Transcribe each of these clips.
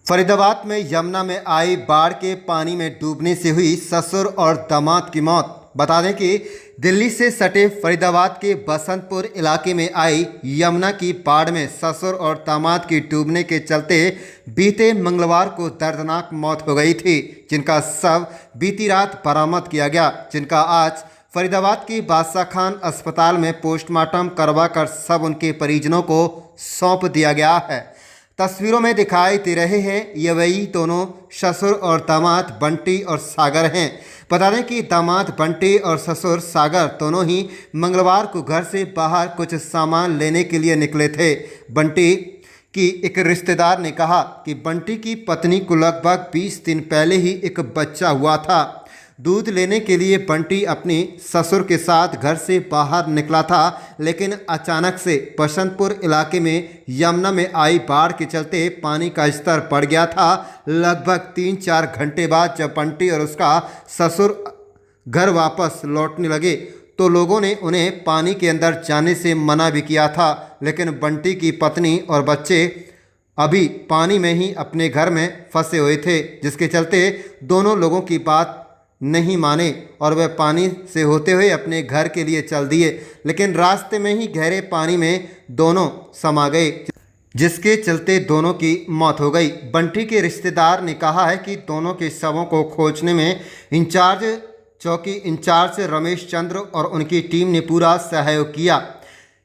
फरीदाबाद में यमुना में आई बाढ़ के पानी में डूबने से हुई ससुर और दामाद की मौत। बता दें कि दिल्ली से सटे फरीदाबाद के बसंतपुर इलाके में आई यमुना की बाढ़ में ससुर और दामाद की डूबने के चलते बीते मंगलवार को दर्दनाक मौत हो गई थी, जिनका शव बीती रात बरामद किया गया, जिनका आज फरीदाबाद की बादशाह खान अस्पताल में पोस्टमार्टम करवाकर शव उनके परिजनों को सौंप दिया गया है। तस्वीरों में दिखाई दे रहे हैं ये वही दोनों ससुर और दामाद बंटी और सागर हैं। बता दें कि दामाद बंटी और ससुर सागर दोनों ही मंगलवार को घर से बाहर कुछ सामान लेने के लिए निकले थे। बंटी की एक रिश्तेदार ने कहा कि बंटी की पत्नी को लगभग 20 दिन पहले ही एक बच्चा हुआ था। दूध लेने के लिए बंटी अपनी ससुर के साथ घर से बाहर निकला था, लेकिन अचानक से बसंतपुर इलाके में यमुना में आई बाढ़ के चलते पानी का स्तर बढ़ गया था। लगभग 3-4 घंटे बाद जब बंटी और उसका ससुर घर वापस लौटने लगे तो लोगों ने उन्हें पानी के अंदर जाने से मना भी किया था, लेकिन बंटी की पत्नी और बच्चे अभी पानी में ही अपने घर में फंसे हुए थे, जिसके चलते दोनों लोगों की बात नहीं माने और वह पानी से होते हुए अपने घर के लिए चल दिए, लेकिन रास्ते में ही गहरे पानी में दोनों समा गए, जिसके चलते दोनों की मौत हो गई। बंटी के रिश्तेदार ने कहा है कि दोनों के शवों को खोजने में चौकी इंचार्ज रमेश चंद्र और उनकी टीम ने पूरा सहयोग किया।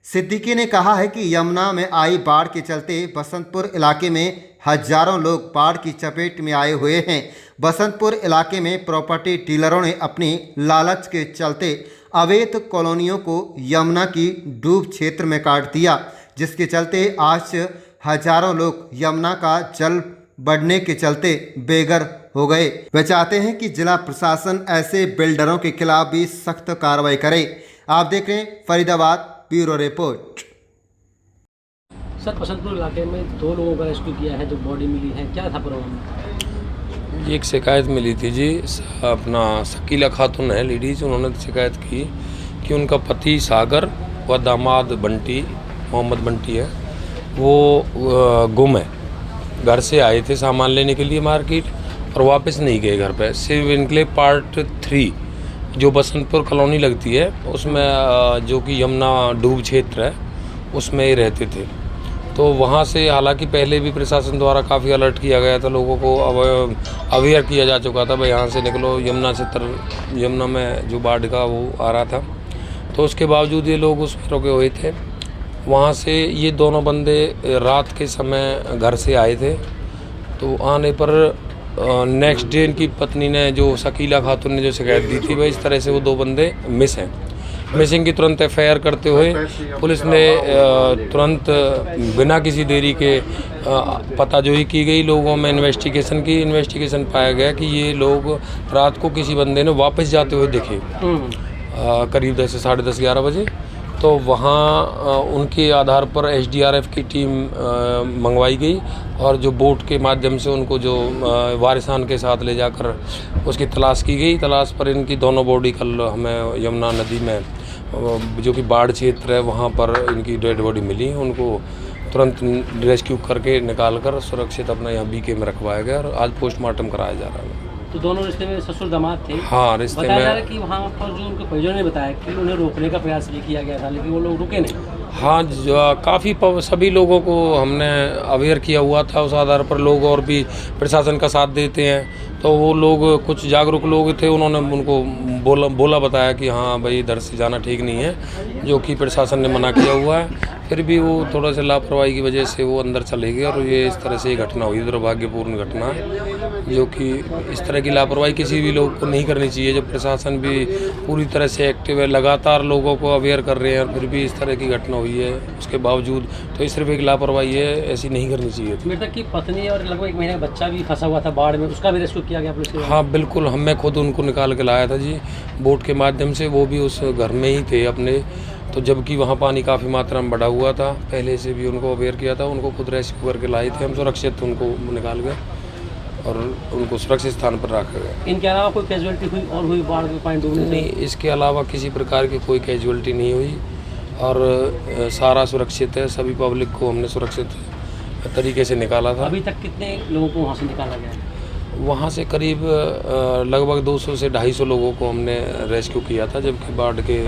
सिद्दीकी ने कहा है कि यमुना में आई बाढ़ के चलते बसंतपुर इलाके में हजारों लोग बाढ़ की चपेट में आए हुए हैं। बसंतपुर इलाके में प्रॉपर्टी डीलरों ने अपनी लालच के चलते अवैध कॉलोनियों को यमुना की डूब क्षेत्र में काट दिया, जिसके चलते आज हजारों लोग यमुना का जल बढ़ने के चलते बेघर हो गए। वे चाहते हैं कि जिला प्रशासन ऐसे बिल्डरों के खिलाफ भी सख्त कार्रवाई करे। आप देख रहे हैं Faridabad bureau report. Sir, Basantpur इलाके में 2 लोगों का रेस्क्यू किया है, जो बॉडी मिली है, क्या था प्रॉब्लम? एक शिकायत मिली थी जी, अपना शकीला खातून है लेडीज, उन्होंने शिकायत की कि उनका पति सागर व दामाद बंटी, मोहम्मद बंटी है, वो गुम है। घर से आए थे सामान लेने के लिए मार्केट और वापस नहीं गए घर पे। सिर्फ इनके पार्ट 3 जो बसंतपुर कॉलोनी लगती है उसमें, जो कि यमुना डूब क्षेत्र है, उसमें ही रहते थे। तो वहाँ से हालांकि पहले भी प्रशासन द्वारा काफ़ी अलर्ट किया गया था, लोगों को अवेयर किया जा चुका था, भाई यहाँ से निकलो, यमुना में जो बाढ़ का वो आ रहा था। तो उसके बावजूद ये लोग उसमें रुके हुए थे। वहाँ से ये दोनों बंदे रात के समय घर से आए थे, तो आने पर नेक्स्ट डे इनकी पत्नी ने, जो शकीला खातून ने जो शिकायत दी थी, भाई इस तरह से वो 2 बंदे मिस हैं। मिसिंग की तुरंत FIR करते हुए पुलिस ने तुरंत बिना किसी देरी के पताजोही की गई, लोगों में इन्वेस्टिगेशन पाया गया कि ये लोग रात को किसी बंदे ने वापस जाते हुए दिखे करीब 10 से 10:30 11 बजे। तो वहाँ उनके आधार पर SDRF की टीम मंगवाई गई और जो बोट के माध्यम से उनको जो वारिसान के साथ ले जाकर उसकी तलाश की गई। तलाश पर इनकी दोनों बॉडी कल हमें यमुना नदी में, जो कि बाढ़ क्षेत्र है, वहाँ पर इनकी डेड बॉडी मिली। उनको तुरंत रेस्क्यू करके निकाल कर सुरक्षित अपना यहाँ BK में रखवाया गया और आज पोस्टमार्टम कराया जा रहा है। तो दोनों रिश्ते में ससुर दामाद थे? हाँ, रिश्ते में। बताया जा रहा है कि वहाँ पर जो उनके परिजनों ने बताया कि उन्हें रोकने का प्रयास भी किया गया था, लेकिन वो लोग रुके नहीं। हाँ, काफ़ी सभी लोगों को हमने अवेयर किया हुआ था, उस आधार पर लोग और भी प्रशासन का साथ देते हैं। तो वो लोग, कुछ जागरूक लोग थे, उन्होंने उनको बताया कि हाँ भाई इधर से जाना ठीक नहीं है, जो कि प्रशासन ने मना किया हुआ है। फिर भी वो थोड़ा सा लापरवाही की वजह से वो अंदर चले गए और ये इस तरह से घटना हुई। दुर्भाग्यपूर्ण घटना है, जो कि इस तरह की लापरवाही किसी भी लोग को नहीं करनी चाहिए। जब प्रशासन भी पूरी तरह से एक्टिव है, लगातार लोगों को अवेयर कर रहे हैं, और फिर भी इस तरह की घटना हुई है उसके बावजूद, तो ये सिर्फ एक लापरवाही है, ऐसी नहीं करनी चाहिए थी। मृतक की पत्नी और लगभग 1 महीने का बच्चा भी फंसा हुआ था बाढ़ में, उसका भी रेस्क्यू किया गया पुलिस? हाँ बिल्कुल, मैं खुद उनको निकाल के लाया था जी, बोट के माध्यम से। वो भी उस घर में ही थे अपने, तो जबकि वहाँ पानी काफ़ी मात्रा में बढ़ा हुआ था, पहले से भी उनको अवेयर किया था, उनको खुद रेस्क्यू करके लाए थे हम, सुरक्षित उनको निकाल गए और उनको सुरक्षित स्थान पर रखा गया। इनके अलावा कोई कैजुअलिटी हुई और हुई बाढ़ में पानी डूबने? नहीं, इसके अलावा किसी प्रकार की कोई कैजुअलिटी नहीं हुई और सारा सुरक्षित है। सभी पब्लिक को हमने सुरक्षित तरीके से निकाला था। अभी तक कितने लोगों को वहाँ से निकाला गया है? वहाँ से करीब लगभग 200 से 250 लोगों को हमने रेस्क्यू किया था, जबकि बाढ़ के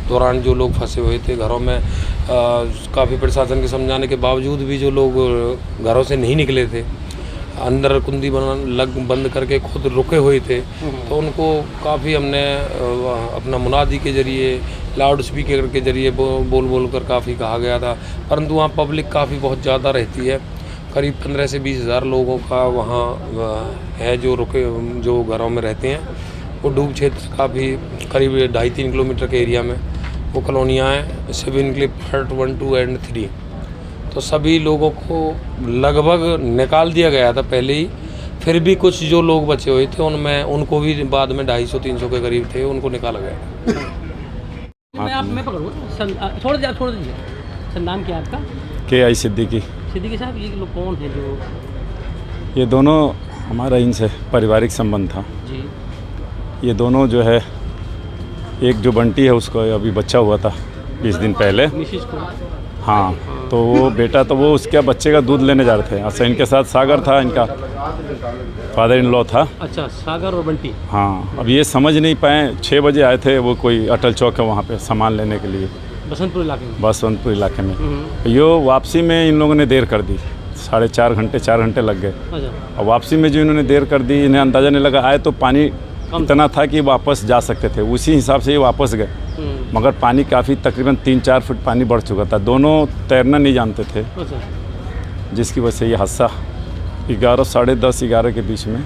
दौरान जो लोग फंसे हुए थे घरों में, काफ़ी प्रशासन के समझाने के बावजूद भी जो लोग घरों से नहीं निकले थे, अंदर कुंडी बंद करके खुद रुके हुए थे, तो उनको काफ़ी हमने अपना मुनादी के ज़रिए, लाउड स्पीकर के ज़रिए बोल कर काफ़ी कहा गया था। परंतु वहाँ पब्लिक काफ़ी बहुत ज़्यादा रहती है, करीब 15 से 20 हज़ार लोगों का वहाँ है जो घरों में रहते हैं। वो डूब क्षेत्र काफ़ी करीब 2.5-3 किलोमीटर के एरिया में वो कॉलोनियाँ हैं, सिविन क्लिप पार्ट 1, 2 एंड 3। तो सभी लोगों को लगभग निकाल दिया गया था पहले ही, फिर भी कुछ जो लोग बचे हुए थे उनको भी बाद में 250-300 के करीब थे, उनको निकाला गया। मैं पकड़ूँगा, छोड़ दीजिए। सर नाम क्या है आपका? KI सिद्दीकी। सिद्दीकी साहब, ये लोग कौन हैं जो? ये दोनों हमारा इनसे पारिवारिक संबंध था जी। ये दोनों जो है, एक जो बंटी है उसको अभी बच्चा हुआ था 20 दिन पहले। मिसिस को? हाँ, तो वो बेटा, तो वो उसके बच्चे का दूध लेने जा रहे थे। अच्छा, इनके साथ सागर था, इनका फादर इन लॉ था। अच्छा, सागर और बंटी। हाँ, अब ये समझ नहीं पाए, 6 बजे आए थे वो, कोई अटल चौक है वहाँ पे सामान लेने के लिए, बसंतपुर इलाके में। बसंतपुर इलाके में। यो वापसी में इन लोगों ने देर कर दी, 4 घंटे लग गए। अच्छा। और वापसी में जो इन्होंने देर कर दी, इन्हें अंदाज़ा नहीं लगा, आए तो पानी इतना था कि वापस जा सकते थे, उसी हिसाब से ये वापस गए। मगर पानी काफ़ी, तकरीबन 3-4 फुट पानी बढ़ चुका था। दोनों तैरना नहीं जानते थे। अच्छा। जिसकी वजह से ये हादसा 11, साढ़े 10, 11 के बीच में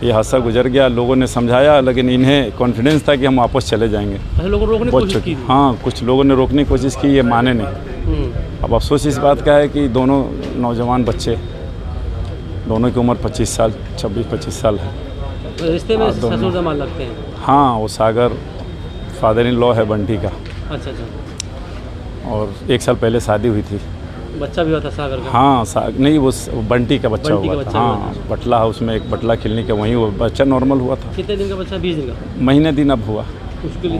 ये हादसा गुजर गया। लोगों ने समझाया, लेकिन इन्हें कॉन्फिडेंस था कि हम वापस चले जाएंगे। लोगों रोकने की कोशिश की? हाँ, कुछ लोगों ने रोकने की कोशिश की, ये माने नहीं। अब अफसोस इस बात का है कि दोनों नौजवान बच्चे, दोनों की उम्र 25 साल, 26-25 साल है। रिश्ते में ससुर दामाद लगते हैं? हाँ, वो सागर फादर इन लॉ है बंटी का। अच्छा अच्छा। और 1 साल पहले शादी हुई थी। बच्चा भी हुआ था सागर का? हाँ, नहीं, वो बंटी का बच्चा हुआ था। हाँ, बटला है उसमें, एक बटला खिलने का, वहीं वो बच्चा नॉर्मल हुआ था। कितने दिन का बच्चा? 20 दिन का? महीने दिन अब हुआ। उसके लिए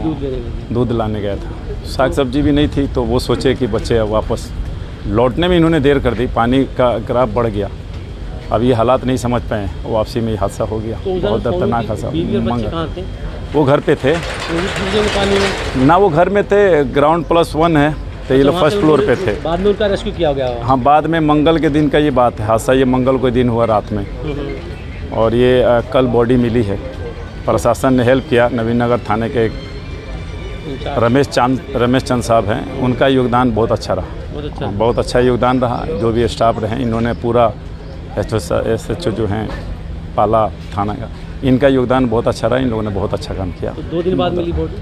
दूध लाने गया था। साग सब्जी भी नहीं थी, तो वो सोचे कि बच्चे वापस लौटने में इन्होंने देर कर दी, पानी का ग्राफ बढ़ गया। अब ये हालात नहीं समझ पाए, वापसी में हादसा हो गया। बहुत दर्दनाक हादसा। वो घर पे थे ना, वो घर में थे, ग्राउंड +1 है, तो ये लोग फर्स्ट फ्लोर पे थे। बाद में उनका रेस्क्यू किया गया? हाँ, बाद में मंगल के दिन का ये बात है, हादसा ये मंगल के दिन हुआ रात में। और ये कल बॉडी मिली है। प्रशासन ने हेल्प किया, नवीन नगर थाने के रमेश चंद साहब हैं, उनका योगदान बहुत अच्छा रहा। बहुत अच्छा योगदान रहा। जो भी स्टाफ रहे, इन्होंने पूरा SHO जो हैं पाला थाना का, इनका योगदान बहुत अच्छा रहा। इन लोगों ने बहुत अच्छा काम किया। तो 2 दिन बाद मिली बॉडी?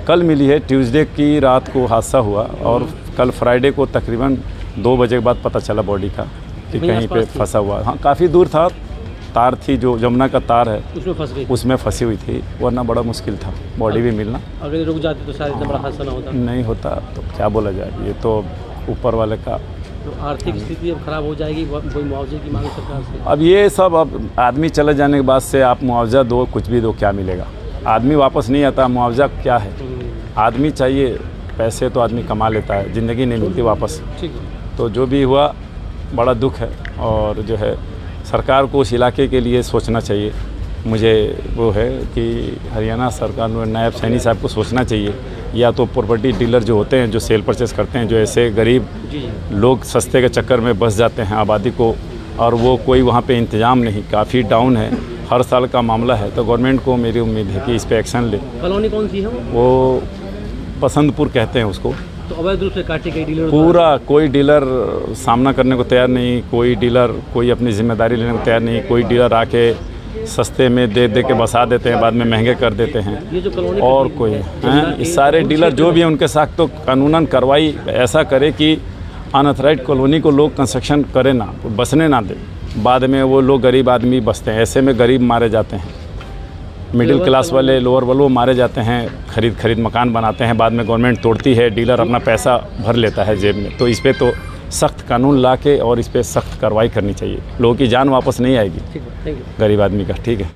कल मिली है। ट्यूसडे की रात को हादसा हुआ और कल फ्राइडे को तकरीबन 2 बजे के बाद पता चला बॉडी का कि कहीं पे फंसा हुआ। हाँ, काफ़ी दूर था, तार थी, जो जमुना का तार है उसमें फंस गई, उसमें फंसी हुई थी, वरना बड़ा मुश्किल था बॉडी भी मिलना। अगर रुक जाती तो शायद इतना बड़ा हादसा ना होता। नहीं होता, तो क्या बोला जाए, ये तो ऊपर वाले का। तो आर्थिक स्थिति अब खराब हो जाएगी, कोई मुआवजे की मांग सरकार से? अब ये सब, अब आदमी चले जाने के बाद से आप मुआवजा दो, कुछ भी दो, क्या मिलेगा? आदमी वापस नहीं आता, मुआवजा क्या है? आदमी चाहिए, पैसे तो आदमी कमा लेता है, ज़िंदगी नहीं मिलती वापस। तो जो भी हुआ बड़ा दुख है, और जो है सरकार को उस इलाके के लिए सोचना चाहिए। मुझे वो है कि हरियाणा सरकार ने नायब सैनी साहब को सोचना चाहिए, या तो प्रॉपर्टी डीलर जो होते हैं, जो सेल परचेस करते हैं, जो ऐसे गरीब लोग सस्ते के चक्कर में बस जाते हैं आबादी को, और वो कोई वहाँ पे इंतज़ाम नहीं, काफ़ी डाउन है, हर साल का मामला है। तो गवर्नमेंट को मेरी उम्मीद है कि इस पर एक्शन ले। कॉलोनी कौन सी है वो बसंतपुर कहते हैं उसको। तो अवैध रूप से काटे गए डीलर पूरा, कोई डीलर सामना करने को तैयार नहीं, कोई डीलर कोई अपनी जिम्मेदारी लेने को तैयार नहीं, कोई डीलर आके सस्ते में दे के बसा देते हैं, बाद में महंगे कर देते हैं। ये जो कॉलोनी और कोई हैं, इस सारे डीलर जो भी हैं उनके साथ तो कानूनन कार्रवाई ऐसा करे कि अनऑथराइज्ड कॉलोनी को लोग कंस्ट्रक्शन करें ना, बसने ना दें। बाद में वो लोग गरीब आदमी बसते हैं, ऐसे में गरीब मारे जाते हैं, मिडिल क्लास वाले, लोअर वाले मारे जाते हैं, खरीद मकान बनाते हैं, बाद में गवर्नमेंट तोड़ती है, डीलर अपना पैसा भर लेता है जेब में। तो इस पर तो सख्त कानून ला के और इस पर सख्त कार्रवाई करनी चाहिए। लोगों की जान वापस नहीं आएगी, गरीब आदमी का। ठीक है।